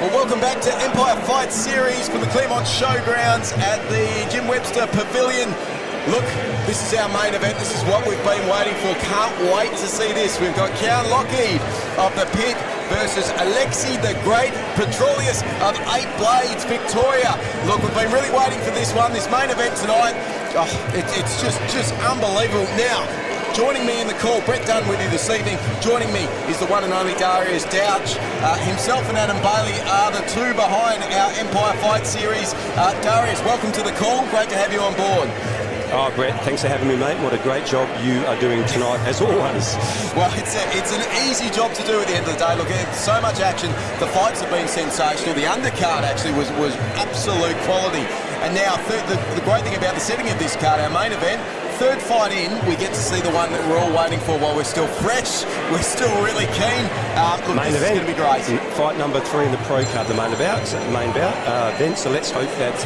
Welcome back to Empire Fight Series from the Claremont Showgrounds at the Jim Webster Pavilion. Look, this is our main event. This is what we've been waiting for. Can't wait to see this. We've got Cian Lougheed of the Pit versus Alexi the Great Petroulias of 8 Blades, Victoria. Look, we've been really waiting for this one. This main event tonight, it's just unbelievable. Now, joining me in the call, Brett Dunn with you this evening. Joining me is the one and only Darius Douch. Himself and Adam Bailey are the two behind our Empire Fight Series. Darius, welcome to the call. Great to have you on board. Oh, Brett, thanks for having me, mate. What a great job you are doing tonight, as always. Well, it's an easy job to do at the end of the day. Look, so much action. The fights have been sensational. The undercard actually was absolute quality. And now, the great thing about the setting of this card, our main event, third fight in, we get to see the one that we're all waiting for while we're still fresh. We're still really keen. Look, main this event. is going to be great. Fight number 3 in the pro card, the main bout. Event. So let's hope that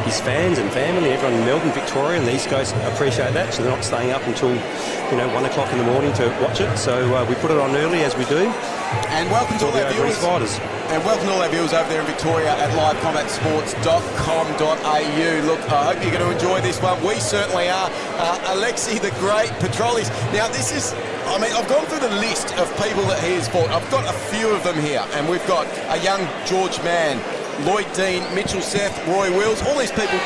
his fans and family, everyone in Melbourne, Victoria, and the East Coast appreciate that. So they're not staying up until 1 o'clock in the morning to watch it. So we put it on early as we do. And welcome to all our viewers. Fighters. And welcome to all our viewers over there in Victoria at livecombatsports.com.au. Look, I hope you're going to enjoy this one. We certainly are. Alexi the Great Petroulias. Now, this is, I've gone through the list of people that he has fought. I've got a few of them here. And we've got a young George Mann, Lloyd Dean, Mitchell Seth, Roy Wills, all these people.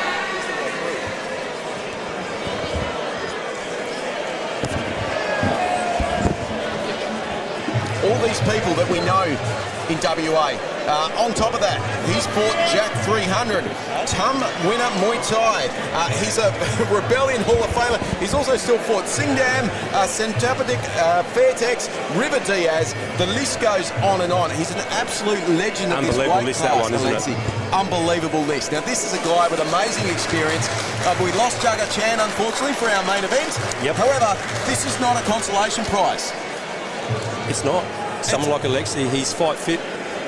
All these people that we know in WA. On top of that, he's fought Jack 300, Tum winner Muay Thai. He's a Rebellion Hall of Famer. He's also still fought Singdam, Centapatic, Fairtex, River Diaz. The list goes on and on. He's an absolute legend of this weight list, class, that one, isn't Alexi. it? Unbelievable list. Now, this is a guy with amazing experience. We lost Jugger Cian, unfortunately, for our main event. Yep. However, this is not a consolation prize. It's not. Someone like Alexi, he's fight fit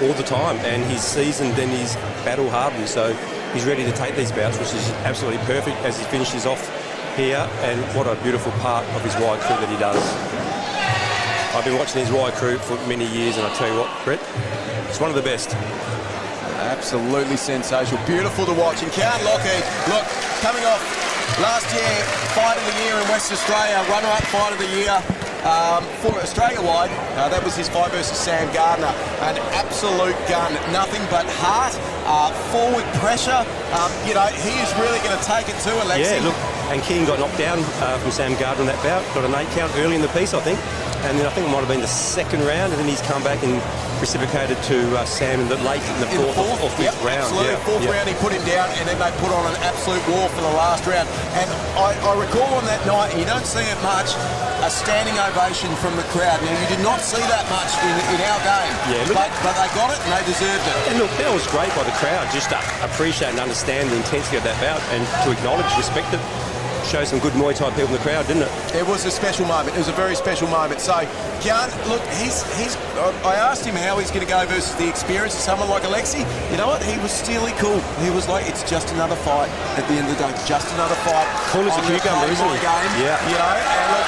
all the time, and he's seasoned and he's battle hardened, so he's ready to take these bouts, which is absolutely perfect as he finishes off here. And what a beautiful part of his wide crew that he does. I've been watching his wide crew for many years, and I tell you what, Brett, it's one of the best. Absolutely sensational, beautiful to watch. And Cian Lougheed, look, coming off last year, Fight of the Year in West Australia, runner-up Fight of the Year. For Australia-wide, that was his fight versus Sam Gardner. An absolute gun, nothing but heart, forward pressure. He is really going to take it to Alexi. Yeah, look, and Cian got knocked down from Sam Gardner in that bout. Got an 8 count early in the piece, I think. And then I think it might have been the second round, and then he's come back and reciprocated to Sam in the late in the fourth or fifth round. Absolutely. Fourth round he put him down, and then they put on an absolute war for the last round. And I recall on that night, and you don't see it much, a standing ovation from the crowd. Now, you did not see that much in our game, but they got it and they deserved it. And look, that was great by the crowd, just to appreciate and understand the intensity of that bout and to acknowledge, respect it. Show some good Muay Thai people in the crowd, didn't it? It was a special moment. It was a very special moment. So, Cian, look, I asked him how he's going to go versus the experience of someone like Alexi. You know what? He was steely cool. He was like, it's just another fight at the end of the day. Just another fight. Cool as a cucumber, isn't he? Game. Yeah. And look,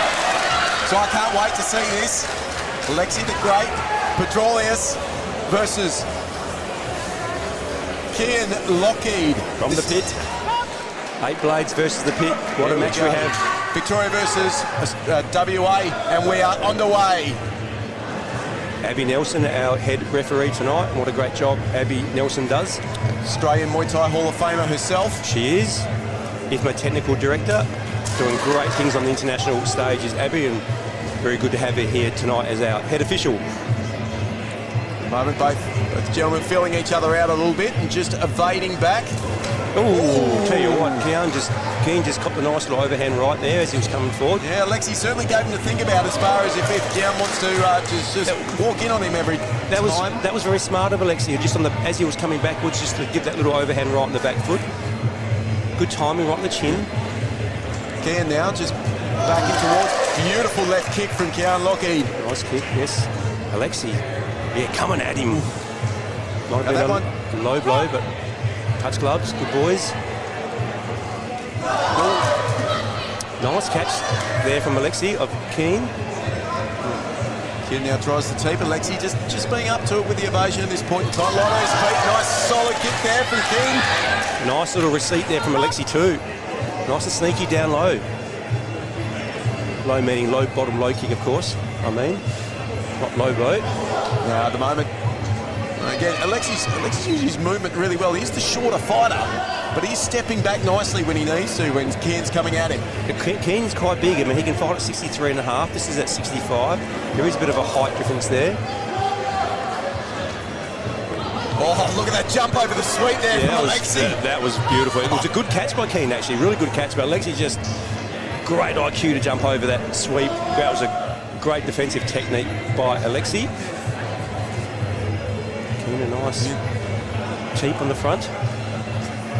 so I can't wait to see this. Alexi the Great Petroulias versus Cian Lougheed. From the Pit. 8 blades versus the pit. What a match we have. Victoria versus WA, and we are underway. Abby Nelson, our head referee tonight, and what a great job Abby Nelson does. Australian Muay Thai Hall of Famer herself. She is. IFMA Technical Director, doing great things on the international stage is Abby, and very good to have her here tonight as our head official. Moment, both gentlemen feeling each other out a little bit and just evading back. Oh, tell you what, Cian just copped a nice little overhand right there as he was coming forward. Yeah, Alexi certainly gave him to think about as far as if Cian wants to just walk in on him every time. That was very smart of Alexi, just as he was coming backwards, just to give that little overhand right on the back foot. Good timing right on the chin. Cian now just backing towards. Beautiful left kick from Cian Lougheed. Nice kick, yes. Alexi, yeah, coming at him. Might have been a low blow, but touch gloves, good boys. Nice catch there from Alexi of Cian. Cian now tries to teep. Alexi just being up to it with the evasion at this point in time. Light on his feet. Nice solid kick there from Cian. Nice little receipt there from Alexi too. Nice and sneaky down low. Low meaning low bottom low kick, of course. I mean, not low blow. Now at the moment, again, Alexi's using his movement really well. He's the shorter fighter, but he's stepping back nicely when he needs to, when Cian's coming at him. Cian's quite big. I mean, he can fight at 63.5. This is at 65. There is a bit of a height difference there. Oh, look at that jump over the sweep there from Alexi. That was beautiful. It was a good catch by Cian, actually. Really good catch, but Alexi just great IQ to jump over that sweep. That was a great defensive technique by Alexi. Cian, a nice cheap on the front.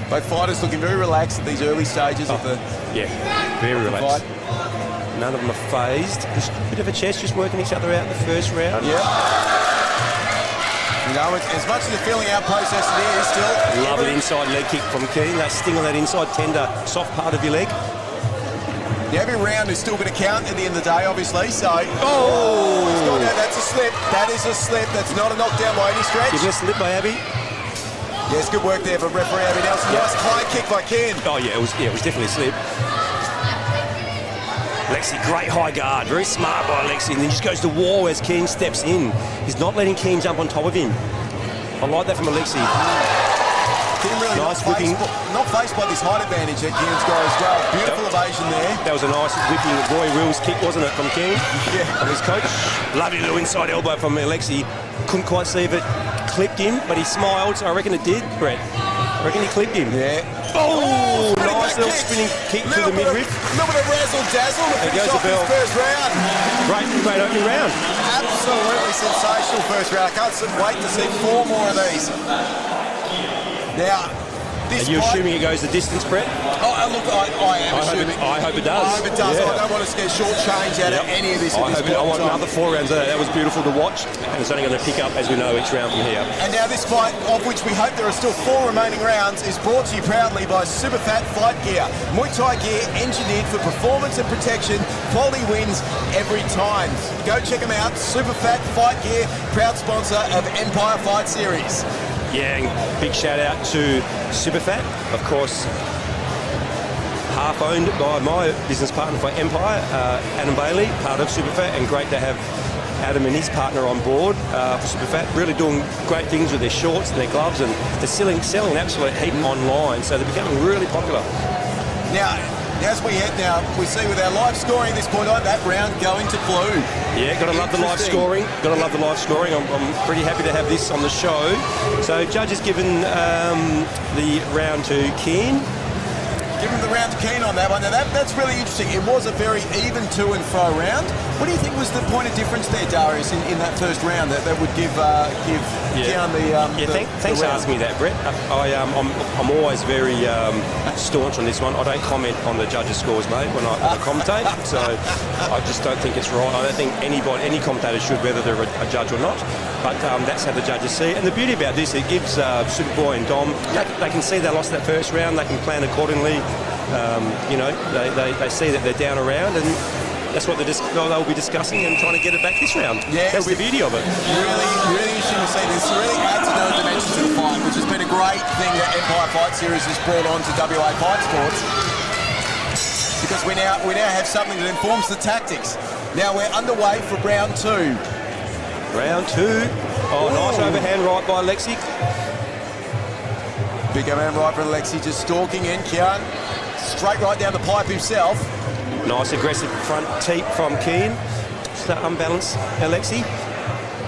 Both fighters looking very relaxed at these early stages of the very relaxed. fight. None of them are phased. Just a bit of a chest, just working each other out in the first round. Yeah. You know, as much as the feeling out process it is, still... Lovely inside leg kick from Cian. That sting on that inside tender, soft part of your leg. Yeah, every round is still going to count at the end of the day, obviously, so... Oh! It's gone down. That's a slip. That is a slip. That's not a knockdown by any stretch. Give it a slip by Abby. Yes, good work there for referee Abby Nelson. Nice high kick by Cian. Oh, yeah, it was definitely a slip. Alexi, great high guard. Very smart by Alexi, and then just goes to war as Cian steps in. He's not letting Cian jump on top of him. I like that from Alexi. Cian really nice whipping. Not faced by this height advantage that Cian's got as well. Beautiful evasion there. That was a nice whipping Roy Wills kick, wasn't it, from Cian? Yeah. From his coach. Lovely little inside elbow from Alexi. Couldn't quite see if it clipped him, but he smiled, so I reckon it did, Brett. I reckon he clipped him. Yeah. Oh, nice little spinning kick to the midriff. A little bit of razzle-dazzle to finish off this first round. Great opening round. Absolutely sensational first round. I can't wait to see 4 more of these. Now, this are you assuming it goes the distance, Brett? Oh, look, I am assuming. I hope it does. I hope it does. Yeah. I don't want to get short-changed out of any of this. I want another 4 rounds of that. That was beautiful to watch, and it's only going to pick up as we know each round from here. And now this fight, of which we hope there are still 4 remaining rounds, is brought to you proudly by Superfat Fight Gear. Muay Thai gear engineered for performance and protection. Quality wins every time. Go check them out. Superfat Fight Gear, proud sponsor of Empire Fight Series. Yeah, and big shout out to Superfat, of course, half owned by my business partner for Empire, Adam Bailey, part of Superfat, and great to have Adam and his partner on board for Superfat, really doing great things with their shorts and their gloves, and they're selling an absolute heap online, so they're becoming really popular. Now, as we head now, we see with our live scoring at this point on, that round going to blue. Yeah, gotta love the live scoring. Gotta love the live scoring. I'm pretty happy to have this on the show. So, judges given the round to Cian. Give him the round to Cian on that one. Now that's really interesting. It was a very even to and fro round. What do you think was the point of difference there, Darius, in that first round that would give Cian the thanks for asking me that, Brett. I'm always very staunch on this one. I don't comment on the judges' scores, mate, when I commentate. So I just don't think it's right. I don't think any commentator should, whether they're a judge or not. But that's how the judges see it. And the beauty about this, it gives Superboy and Dom, they can see they lost that first round. They can plan accordingly. They see that they're down around, and that's what they'll be discussing and trying to get it back this round. Yeah, that's the beauty of it. Really interesting to see this. It really adds another dimension to the fight, which has been a great thing that Empire Fight Series has brought on to WA Fight Sports, because we now have something that informs the tactics. Now we're underway for round 2. Round 2. Oh, nice overhand right by Alexi. Big overhand right for Alexi, just stalking in. Cian, straight right down the pipe himself. Nice aggressive front teep from Cian. Just that unbalanced Alexi.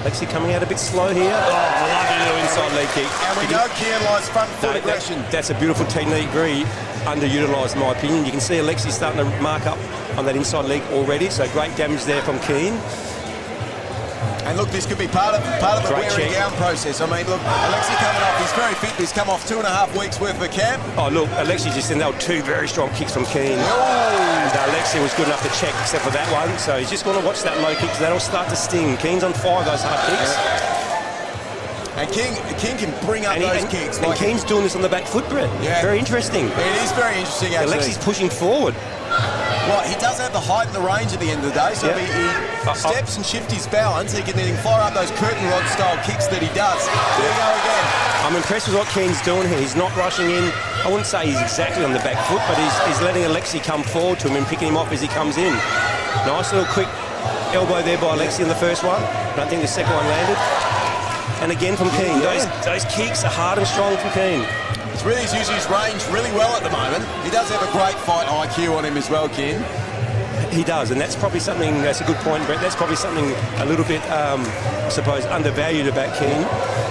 Alexi coming out a bit slow here. Oh, lovely little inside leg kick. And we know Cian likes front foot aggression. That's a beautiful technique, very underutilised in my opinion. You can see Alexi starting to mark up on that inside leg already, so great damage there from Cian. And look, this could be part of the wearing down process. I mean, look, Alexi coming off, he's very fit. He's come off 2.5 weeks worth of a camp. Oh, look, Alexi just in there were 2 very strong kicks from Cian. And Alexi was good enough to check, except for that one. So he's just going to watch that low kick, because that'll start to sting. Cian's on 5 those hard kicks. And King can bring up those kicks. And Cian's doing this on the back foot, Brett. Yeah. Very interesting. It is very interesting, actually. Alexi's pushing forward. Well, he does have the height and the range at the end of the day, so if he steps and shifts his balance, he can then fire up those curtain rod style kicks that he does. There we go again. I'm impressed with what Cian's doing here. He's not rushing in. I wouldn't say he's exactly on the back foot, but he's letting Alexi come forward to him and picking him off as he comes in. Nice little quick elbow there by Alexi in the first one. I don't think the second one landed. And again from Cian. Those kicks are hard and strong from Cian. He's really using his range really well at the moment. He does have a great fight IQ on him as well, Cian. He does, and that's probably something, that's a good point, Brett. That's probably something a little bit, I suppose, undervalued about Cian.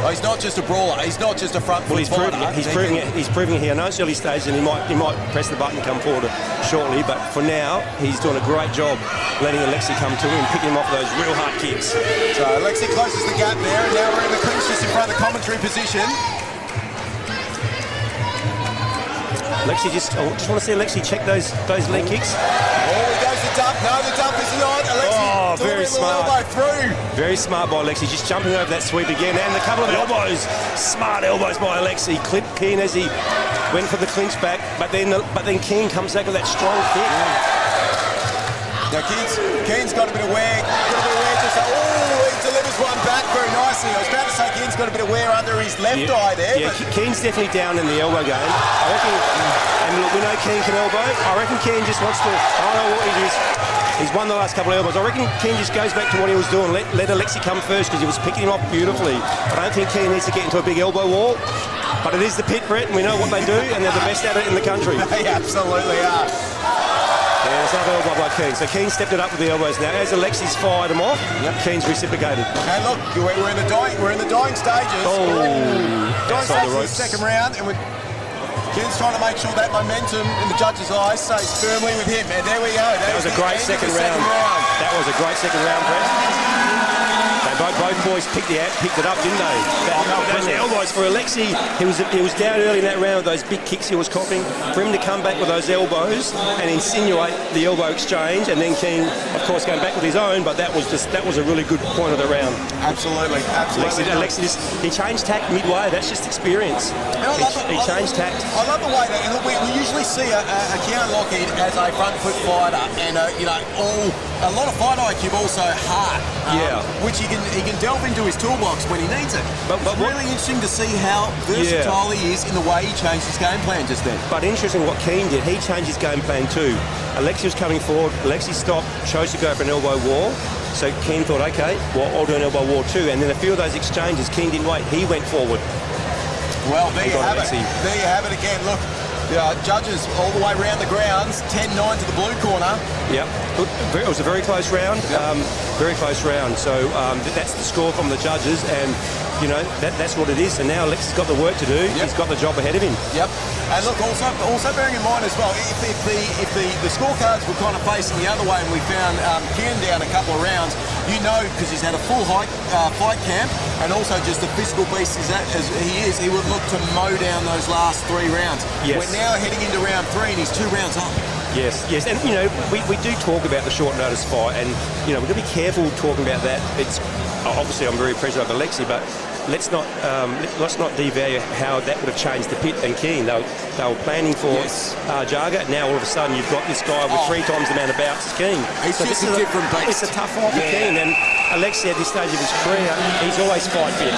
Oh, he's not just a brawler. He's not just a front foot fighter. He's proving it here. I know it's early stage, and he might press the button and come forward shortly, but for now, he's doing a great job letting Alexi come to him and picking him off those real hard kicks. So Alexi closes the gap there, and now we're in the clinch just in front of the commentary position. Alexi I just want to see Alexi check those leg kicks. Oh, he goes the dump. No, the dump is not. Alexi, very smart. Elbow through. Very smart by Alexi, just jumping over that sweep again, and a couple of elbows. Smart elbows by Alexi. Clipped Cian as he went for the clinch back, but then Cian comes back with that strong kick. Now Cian's got a bit of wear. He delivers one back very nicely. I was about to say Cian's got a bit of wear under his left eye there. Yeah, Cian's definitely down in the elbow game. I reckon, and look, we know Cian can elbow. I reckon Cian just wants to, I don't know what it is. He's won the last couple of elbows. I reckon Cian just goes back to what he was doing. Let Alexi come first, because he was picking him up beautifully. I don't think Cian needs to get into a big elbow wall. But it is the pit, Brett, and we know what they do, and they're the best at it in the country. They absolutely are. Yeah, there's another elbow by Cian. So Cian stepped it up with the elbows now. As Alexi's fired him off, Cian's reciprocated. And look, we're in the dying stages. Dying stages of the second round, and Cian's trying to make sure that momentum in the judge's eyes stays firmly with him. And there we go. That was a great second round. That was a great second round, Brett. Both boys picked it up, didn't they? Those elbows for Alexi. He was down early in that round with those big kicks he was copying. For him to come back with those elbows and insinuate the elbow exchange, and then Cian, of course, going back with his own. But that was a really good point of the round. Absolutely. Alexi he changed tact midway. That's just experience. He changed tact. I love the way that, and look, we usually see a Cian Lougheed as a front foot fighter, and a lot of fight IQ, also heart, which he can delve into his toolbox when he needs it. But it's really interesting to see how versatile he is in the way he changed his game plan just then. But interesting what Cian did. He changed his game plan too. Alexi was coming forward. Alexi stopped, chose to go for an elbow wall. So Cian thought, okay, well, I'll do an elbow wall too. And then a few of those exchanges, Cian didn't wait. He went forward. Well, there you have it. There you have it again. Look, judges all the way around the grounds, 10-9 to the blue corner. Yep. It was a very close round. Very close round. So that's the score from the judges, and that's what it is. And now Alexi's got the work to do. He's got the job ahead of him. Yep. And look, also bearing in mind as well, if the scorecards were kind of facing the other way, and we found Cian down a couple of rounds, because he's had a full fight camp, and also just the physical beast as he is, he would look to mow down those last 3 rounds. Yes. We're now heading into round 3, and he's 2 rounds up. Yes, and we do talk about the short notice fight, and we've got to be careful talking about that. It's obviously I'm very appreciative of Alexi, but let's not devalue how that would have changed the pit and Cian. They were planning for Jaga. Now all of a sudden you've got this guy with 3 times the amount of bouts as Cian. It's just a different beast. It's a tough fight for Cian, and Alexi at this stage of his career, he's always fight fit.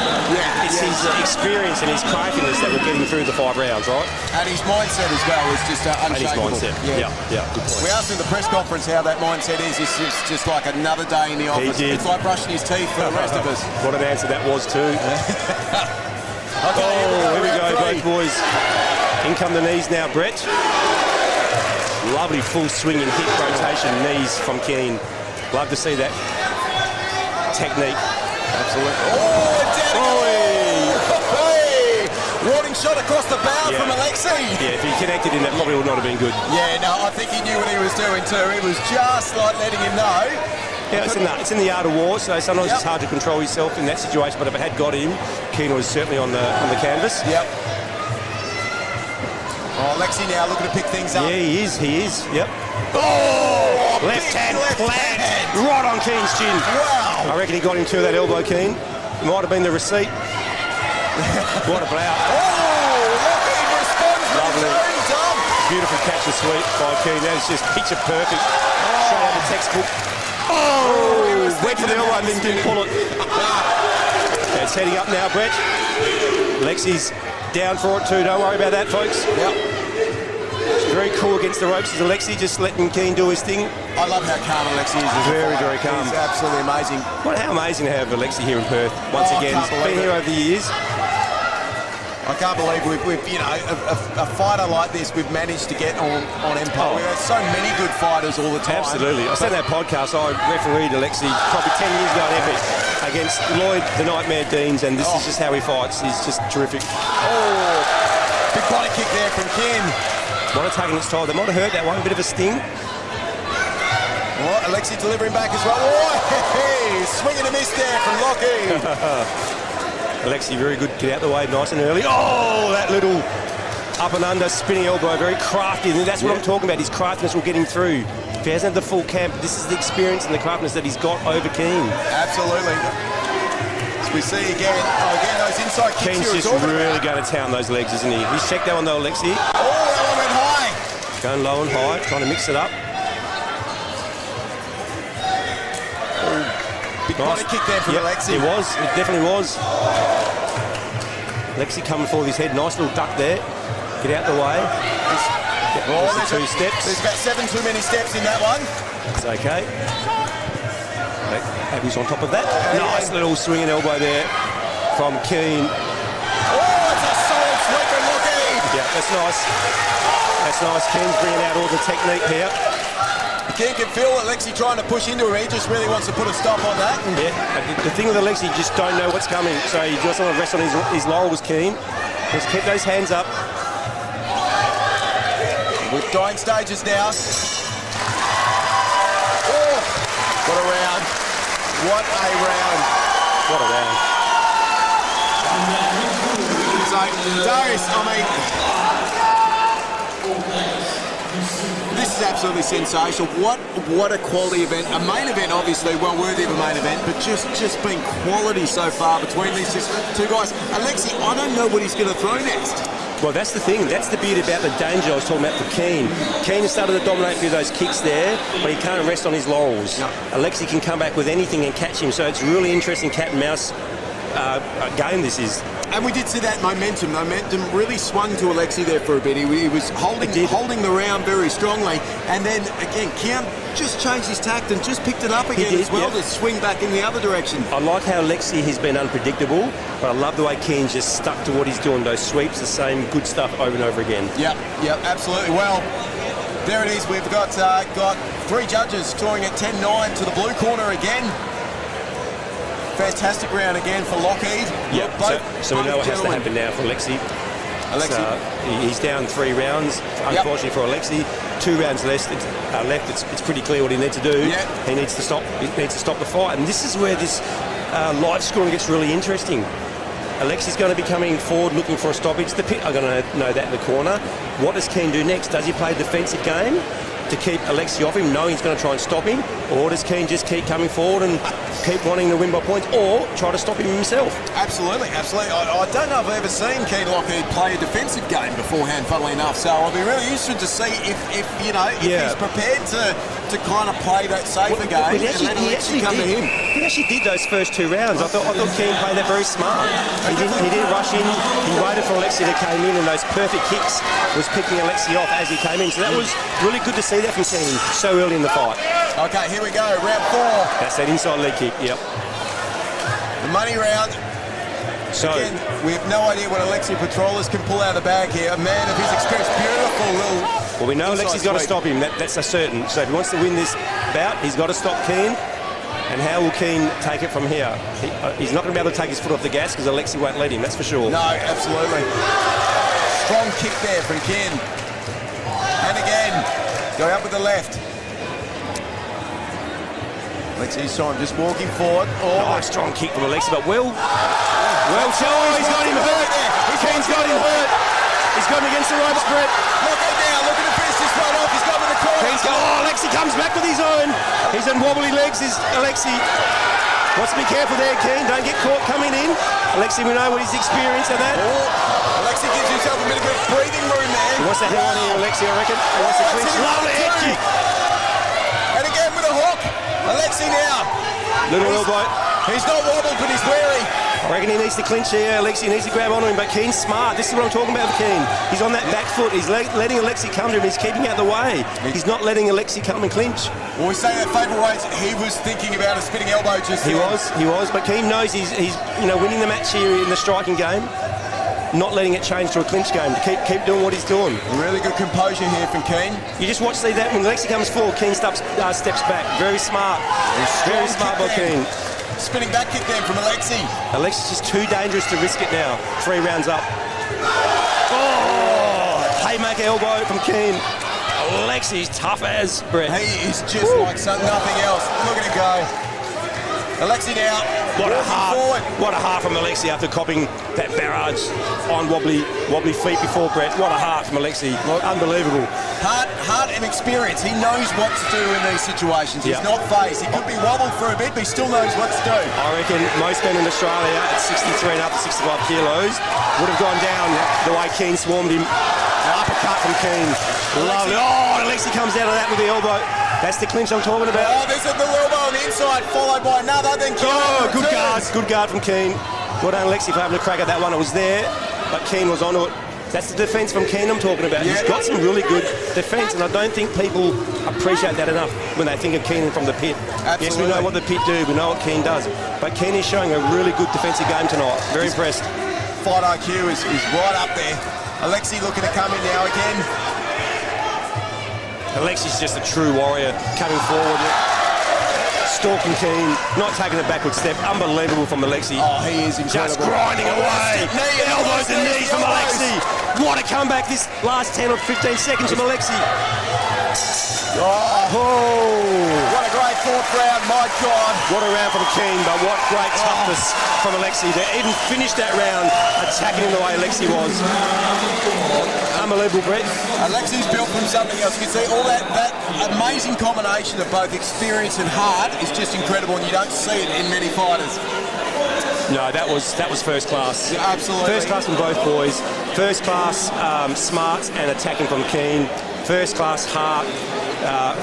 It's his experience and his craftiness that will get him through the 5 rounds, right? And his mindset as well is just unshakable. And his mindset, yeah, good point. We asked him at the press conference how that mindset is. It's just like another day in the office. It's like brushing his teeth for the rest of us. What an answer that was too. Okay, here we go, both boys. In come the knees now, Brett. Lovely full swing and hip rotation knees from Cian. Love to see that technique. Absolutely. Hey! Warning shot across the bow from Alexi. Yeah, if he connected him, that probably would not have been good. Yeah, no, I think he knew what he was doing too. It was just like letting him know. Yeah, it's in the art of war, so sometimes it's hard to control yourself in that situation, but if it had got him, Cian was certainly on the canvas. Yep. Oh, Alexi now looking to pick things up. Yeah, he is, yep. Oh! Left hand plant right on Cian's chin. Wow. I reckon he got him to that elbow, Cian. It might have been the receipt. What a blow. Oh, Lougheed responds. Lovely. Beautiful catch and sweep by Cian. That is just picture perfect. Straight out the textbook. Oh, went for the elbow and didn't pull it. It's heading up now, Brett. Lexi's down for it too. Don't worry about that, folks. Yep. It's very cool against the ropes as Alexi, just letting Cian do his thing. I love how calm Alexi is. Very, very calm. He's absolutely amazing. Well, how amazing to have Alexi here in Perth once again. He's been here over the years. I can't believe we've a fighter like this we've managed to get on Empire. We've had so many good fighters all the time. Absolutely. I said that podcast, I refereed Alexi probably 10 years ago at Epic against Lloyd, the Nightmare Deans, and this is just how he fights. He's just terrific. Oh, big body kick there from Cian. Might have taken its toll. They might have hurt that one, a bit of a sting. Oh, Alexi delivering back as well. Oh, hey, swing and a miss there from Lougheed. Alexi, very good. Get out the way nice and early. Oh, that little up and under spinning elbow, very crafty. And that's what I'm talking about. His craftiness will get him through. If he hasn't had the full camp, this is the experience and the craftiness that he's got over Cian. Absolutely. As we see again those inside kicks. Cian's just really going to town those legs, isn't he? He's checked that one though, Alexi. Oh, that one went high. Going low and high, trying to mix it up. Big body kick there from Alexi. It was. It definitely was. Alexi coming forward with his head. Nice little duck there. Get out the way. There's the 2 steps. There's about 7 too many steps in that one. It's okay. Abby's on top of that. Nice little swinging elbow there from Cian. Oh, it's a solid sweep from Lougheed. Yeah, that's nice. That's nice. Cian's bringing out all the technique here. Cian can feel Alexi trying to push into him. He just really wants to put a stop on that. Yeah, the thing with Alexi, you just don't know what's coming. So you just want to rest on his laurels, Cian. Just keep those hands up. With dying stages now. Oh, what a round. What a round. What a round. So, Darius, I mean, this is absolutely sensational. What a quality event. A main event, obviously, well worthy of a main event, but just been quality so far between these 2 guys. Alexi, I don't know what he's going to throw next. Well, that's the thing. That's the beauty about the danger I was talking about for Cian. Cian has started to dominate through those kicks there, but he can't rest on his laurels. No. Alexi can come back with anything and catch him, so it's a really interesting cat and mouse game this is. And we did see that momentum. Momentum really swung to Alexi there for a bit. He was holding the round very strongly, and then again, Cian just changed his tact and just picked it up again as well to swing back in the other direction. I like how Alexi has been unpredictable, but I love the way Cian just stuck to what he's doing. Those sweeps, the same good stuff over and over again. Yep, absolutely. Well, there it is. We've got 3 judges scoring at 10-9 to the blue corner again. Fantastic round again for Lougheed. Yep, so we know what has to happen now for Alexi. He's down 3 rounds, unfortunately for Alexi. 2 rounds left. It's pretty clear what he needs to do. Yep. He needs to stop the fight. And this is where this live scoring gets really interesting. Alexi's going to be coming forward looking for a stoppage. The pit are going to know that in the corner. What does Cian do next? Does he play a defensive game to keep Alexi off him, knowing he's going to try and stop him? Or does Cian just keep coming forward and keep wanting to win by points or try to stop him himself. Absolutely, absolutely. I don't know if I've ever seen Cian Lougheed play a defensive game beforehand, funnily enough, so I'll be really interested to see if he's prepared to kind of play that safer game and let Alexi come to him. He actually did those first 2 rounds. I thought Cian played that very smart. He didn't rush in. He waited for Alexi to come in, and those perfect kicks was picking Alexi off as he came in. So that was really good to see that from Cian so early in the fight. Okay, here we go, round 4. That's that inside leg kick, yep. The money round. So, again, we have no idea what Alexi Petroulias can pull out of the bag here. A man of his experience, beautiful little... Well, we know Alexi's got to stop him. That's a certain. So if he wants to win this bout, he's got to stop Cian. And how will Cian take it from here? He's not going to be able to take his foot off the gas because Alexi won't let him, that's for sure. No, absolutely. Strong kick there from Cian. And again, go out with the left. Alexi's time just walking forward. Oh, strong kick from Alexi, but well he's got him hurt. Cian's got him hurt. He's got him against the ropes, Brett. Look at now, look at the fist this right off. He's got him in the corner. Alexi comes back with his own. He's in wobbly legs, is Alexi. Wants to be careful there, Cian. Don't get caught coming in. Alexi, we know what his experience of that. Alexi gives himself a bit of breathing room there. He wants to hang on here, Alexi, I reckon. He wants to clinch. Lovely head kick. And again with a hook. Alexi now. Little elbow. He's not wobbled, but he's wary. I reckon he needs to clinch here. Alexi needs to grab onto him, but Cian's smart. This is what I'm talking about with Cian. He's on that back foot. He's letting Alexi come to him. He's keeping out the way. He's not letting Alexi come and clinch. Well, we say that favourite ways. He was thinking about a spinning elbow just He was. But Cian knows he's winning the match here in the striking game. Not letting it change to a clinch game. To keep doing what he's doing. Really good composure here from Cian. You just see that when Alexi comes forward, Cian steps back. Very smart. Very smart by Cian. Spinning back kick then from Alexi. Alexi's just too dangerous to risk it now. 3 rounds up. Oh! Haymaker elbow from Cian. Alexi's tough as Brett. He is just like nothing else. Look at him go. Alexi now. What a heart from Alexi after copping that barrage on wobbly feet before Brett. What a heart from Alexi. Unbelievable. Heart and experience. He knows what to do in these situations. He's not phased. He could be wobbled for a bit, but he still knows what to do. I reckon most men in Australia at 63 and up to 65 kilos would have gone down the way Cian swarmed him. Uppercut from Cian. Lovely. Oh, Alexi comes out of that with the elbow. That's the clinch I'm talking about. Oh, there's a little elbow on the inside, followed by another. Then good guard from Cian. Well done, Alexi, for having a crack at that one. It was there, but Cian was onto it. That's the defence from Cian I'm talking about. He's got some really good defence, and I don't think people appreciate that enough when they think of Cian from the pit. Absolutely. Yes, we know what the pit do, we know what Cian does, but Cian is showing a really good defensive game tonight. Very impressed. Fight IQ is right up there. Alexi looking to come in now again. Alexi's just a true warrior coming forward. Stalking Cian, not taking a backward step. Unbelievable from Alexi. Oh, he is incredible. Just grinding away. Elbows and knees from Alexi. What a comeback this last 10 or 15 seconds from Alexi. What a great 4th round, my God. What a round from Cian, but what great toughness from Alexi to even finish that round attacking him the way Alexi was. Unbelievable, Brett. Alexi's built from something else. You can see all that amazing combination of both experience and heart is just incredible, and you don't see it in many fighters. No, that was first class. Yeah, absolutely. First class from both boys. First class smarts and attacking from Cian. First class heart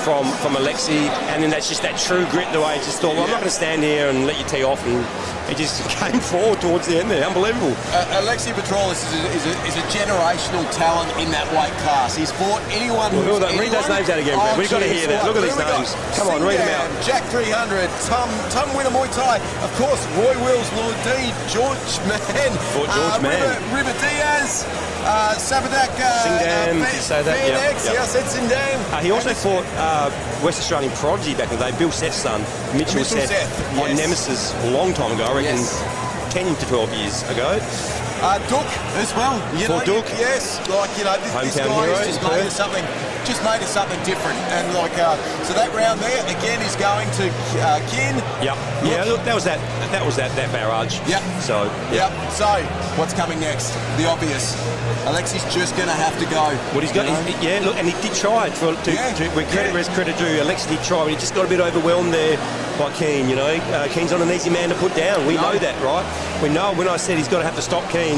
from Alexi, and then that's just that true grit. The way he just thought, well, I'm not going to stand here and let you tee off, and he just came forward towards the end there. Unbelievable. Alexi Petroulias is a generational talent in that weight class. He's fought anyone. Read those names out again, Brett. We've got to hear that. Look at these names. Come on, read them out. Jack 300, Tum winner Muay Thai. Of course, Roy Wills, Lougheed, George Mann, River Diaz, Sabadak, Singdam. Did you say that? Yeah, I said Singdam. He also fought West Australian prodigy back in the day, Bill Seth's son, Mitchell Seth, on Nemesis a long time ago, I reckon 10 to 12 years ago. Duke as well. Duke. Yes, this guy has just made us something different. And so that round there again is going to Cian. Look, that was that barrage. Yep. So So what's coming next? The obvious. Alexi's just going to have to go. What he's got, yeah, look, and he did try it. Where credit where credit due. Alexi did try, but he just got a bit overwhelmed there by Cian, you know. Cian's not an easy man to put down. We know that, right? We know when I said he's got to have to stop Cian,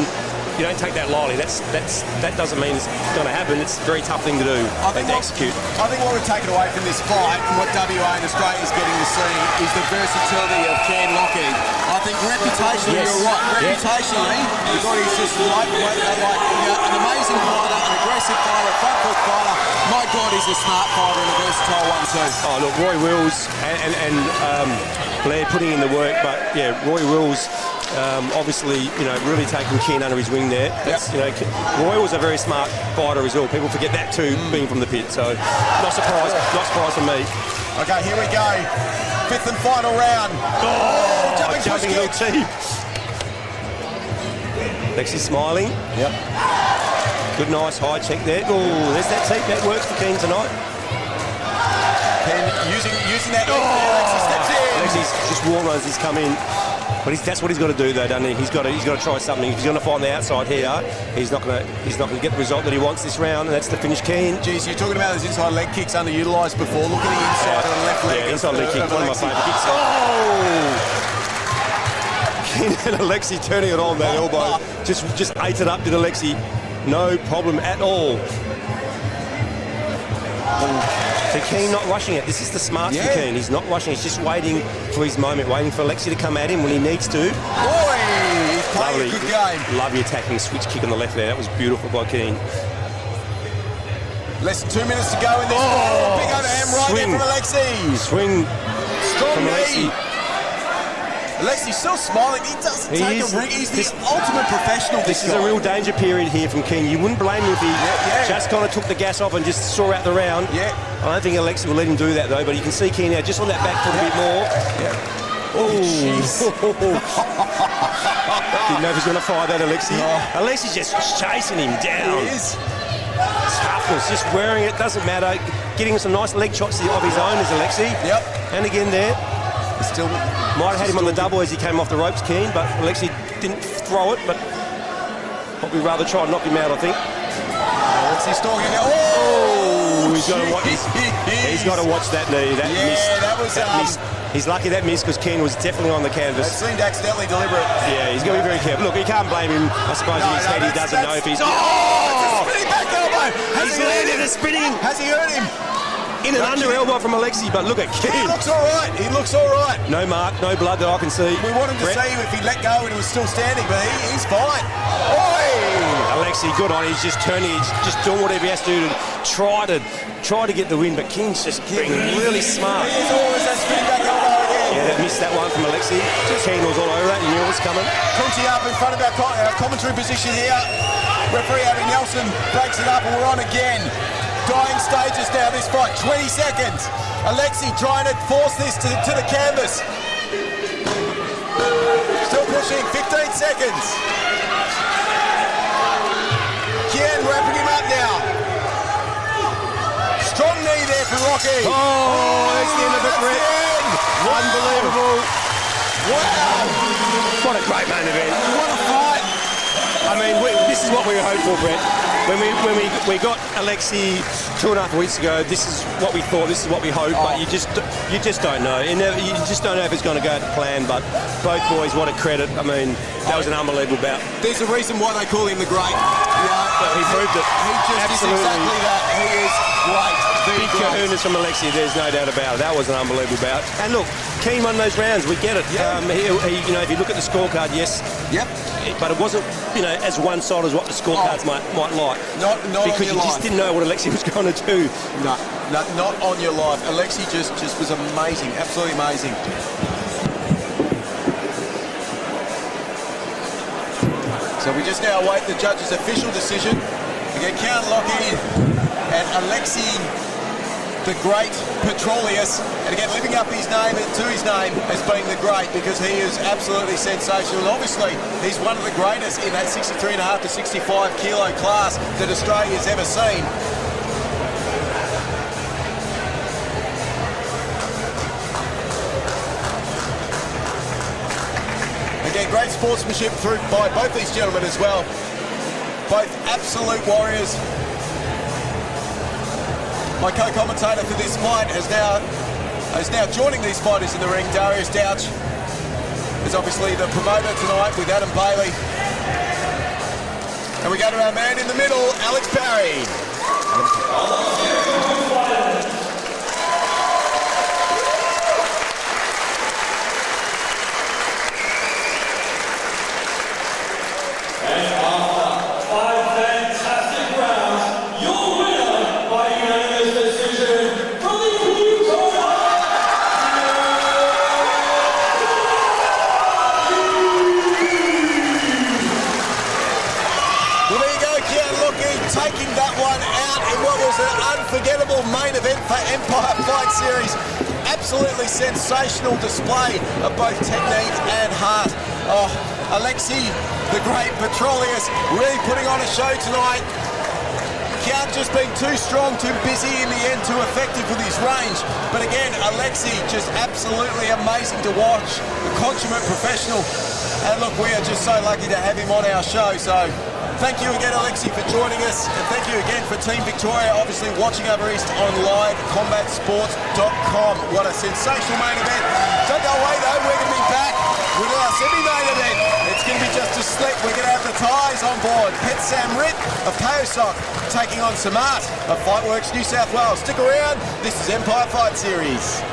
you don't take that lightly. That doesn't mean it's going to happen. It's a very tough thing to do and to execute. I think what we've taken away from this fight and what WA and Australia is getting to see is the versatility of Cian Lougheed. I think reputationally, you're right. Reputationally, the guy is just like an amazing fighter, an aggressive fighter, a front foot fighter. My God, he's a smart fighter and a versatile one too. Oh, look, Roy Wills and Blair putting in the work, but yeah, Roy Wills. Obviously, you know, really taking Cian under his wing there. That's, you know, Roy was a very smart fighter as well. People forget that too, being from the pit. So, not surprised for me. Okay, here we go. 5th and final round. Oh, jumping little team. Alexi smiling. Yep. Good, nice high check there. Oh, there's that teep that works for Cian tonight. Cian using that. Alexi steps in. Alexi's just warm as he's come in. But that's what he's got to do, though, doesn't he? He's got to try something. If he's going to fight on the outside here, he's not going to get the result that he wants this round, and that's to finish Cian. Geez, you're talking about those inside leg kicks underutilised before. Look at the inside of the left leg. Yeah, inside leg kick, one of my favourite kicks. Cian and Alexi turning it on, that elbow. Just ate it up, did Alexi. No problem at all. So Cian not rushing it. This is the smarts for Cian. He's not rushing. He's just waiting for his moment, waiting for Alexi to come at him when he needs to. Boy, he's playing a good game. Lovely attacking switch kick on the left there. That was beautiful by Cian. Less than 2 minutes to go in this fight. Big overhand right there from Alexi. Swing strong from Alexi. Alexi's still smiling. He doesn't take a ring. He's the ultimate professional. This is a real danger period here from Cian. You wouldn't blame him if he just kind of took the gas off and just saw out the round. Yeah. I don't think Alexi will let him do that, though, but you can see Cian now just on that back foot a bit more. Oh, jeez. Didn't know if he's going to fire that, Alexi. No. Alexi's just chasing him down. He is. Toughness, just wearing it, doesn't matter. Getting some nice leg shots of his own is Alexi. Yep. And again there. Still might have had him on the double as he came off the ropes, Cian, but Alexi didn't throw it, but probably rather try and knock him out, I think. Alexi's stalking it. He's got to watch that knee. That missed. He's lucky that missed because Cian was definitely on the canvas. It seemed accidentally deliberate. Yeah, he's going to be very careful. Look, you can't blame him. I suppose in his head he doesn't know if he's... It's a spinning back elbow. He's landed a spinning. Has he hurt him? In an under elbow from Alexi, but look at Cian. He looks all right. He looks all right. No mark, no blood that I can see. We wanted to see if he let go and he was still standing, but he's fine. Oi! Alexi, good on. He's just turning. He's just doing whatever he has to do to try to get the win. But Cian's just being really smart. He is always that spinning back elbow again. Yeah, that missed that one from Alexi. Cian was all over that. He knew it was coming. Kunti up in front of our commentary position here. Referee Abby Nelson breaks it up, and we're on again. Dying stages now, this fight, 20 seconds. Alexi trying to force this to the canvas. Still pushing, 15 seconds. Cian wrapping him up now. Strong knee there for Lougheed. Oh, that's the end of it, Brett. Unbelievable. Wow. What a great main event. What a fight. I mean, this is what we hoped for, Brett. When we got Alexi 2.5 weeks ago, this is what we thought, this is what we hoped, but you just don't know. You just don't know if it's going to go to plan, but both boys, what a credit. I mean, that was an unbelievable bout. There's a reason why they call him the Great. Yeah, he proved it. He just is exactly that. He is great. Big kahunas from Alexi, there's no doubt about it. That was an unbelievable bout. And look, Cian won those rounds, we get it. Yeah. You know, if you look at the scorecard, yes. Yep. But it wasn't, you know, as one-sided as what the scorecards might like. Not because you just didn't know what Alexi was going to do. No, not on your life. Alexi just was amazing, absolutely amazing. So we just now await the judge's official decision. Again, Cian Lougheed and Alexi the Great Petroulias, and again living up his name to his name as being the Great, because he is absolutely sensational. And obviously, he's one of the greatest in that 63.5 to 65 kilo class that Australia's ever seen. Again, great sportsmanship by both these gentlemen as well. both absolute warriors. My co-commentator for this fight is now joining these fighters in the ring. Darius Douch is obviously the promoter tonight with Adam Bailey. And we go to our man in the middle, Alex Barry. Taking that one out in what was an unforgettable main event for Empire Fight Series. Absolutely sensational display of both technique and heart. Oh, Alexi, the great Petroulias, really putting on a show tonight. Cian just being too strong, too busy in the end, too effective with his range. But again, Alexi just absolutely amazing to watch. A consummate professional. And look, we are just so lucky to have him on our show. So thank you again, Alexi, for joining us. And thank you again for Team Victoria, obviously watching over East on livecombatsports.com. What a sensational main event. Don't go away, though. We're going to be back with our semi-main event. It's going to be just as slick. We're going to have the Thais on board. Pet Sam Ritt of Kaosok taking on Samart of Fightworks New South Wales. Stick around. This is Empire Fight Series.